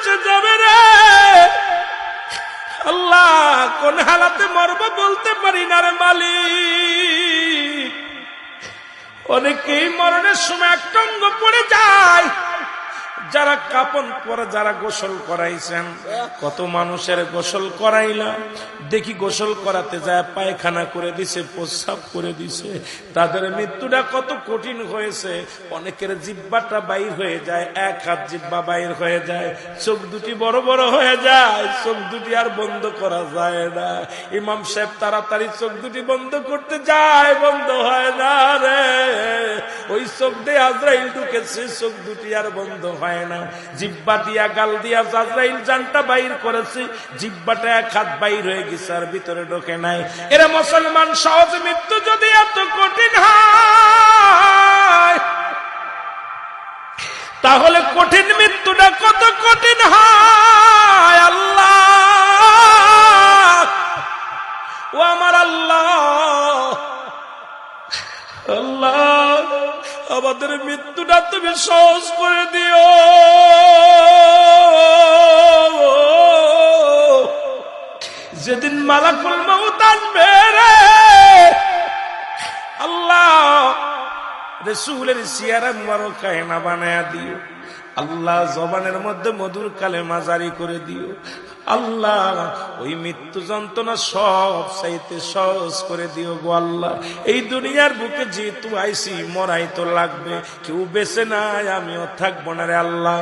বেঁচে যাবে রে আল্লাহ, কোন হালাতে মরবো বলতে পারি না রে মালিক। অনেকেই মরণের সময় একটা অঙ্গ পড়ে যায়, যারা কাপন পরে, যারা গোসল করাইছেন, কত মানুষের গোসল করাইলাম, দেখি গোসল করাতে যায় পায়খানা করে দিছে, প্রস্রাব করে দিছে, তাদের মৃত্যুটা কত কঠিন হয়েছে। অনেকের জিহ্বাটা বাইর হয়ে যায়, এক হাত জিহ্বা বাইর হয়ে যায়, চোখ দুটি বড় বড় হয়ে যায়, চোখ দুটি আর বন্ধ করা যায় না। ইমাম সাহেব তাড়াতাড়ি চোখ দুটি বন্ধ করতে যায়, বন্ধ হয় না রে। ওই চোখ দিয়ে আজরাইল ঢুকেছে, চোখ দুটি আর বন্ধ হয় না। জিহ্বা দিয়া গাল দিয়া আজরাইল জানটা বাইর করেছে, জিহ্বাটা এক হাত বাইর হয়ে গেছে আর ভিতরে ঢোকে নাই। এরা মুসলমান, সহজ মৃত্যু যদি এত কঠিন হয়, তাহলে কঠিন মৃত্যুটা কত কঠিন হয়। আল্লাহ, ও আমার আল্লাহ, আল্লাহ আমাদের মৃত্যুটা তুমি সহজ করে দিও। যেদিন মালাকুল মউত আসবে রে আল্লাহ, রাসূলের সিয়ারা মুবারক কায়না বানায়া দিও আল্লাহ, জবানের মধ্যে মধুর কালেমা জারি করে দিও আল্লাহ। ওই মৃত্যু যন্ত্রণা সব চাইতে সহজ করে দিও গো আল্লাহ। এই দুনিয়ার বুকে যেহেতু আইসি, মরাই তো লাগবে, কেউ বেঁচে নাই, আমিও থাকবো না রে আল্লাহ।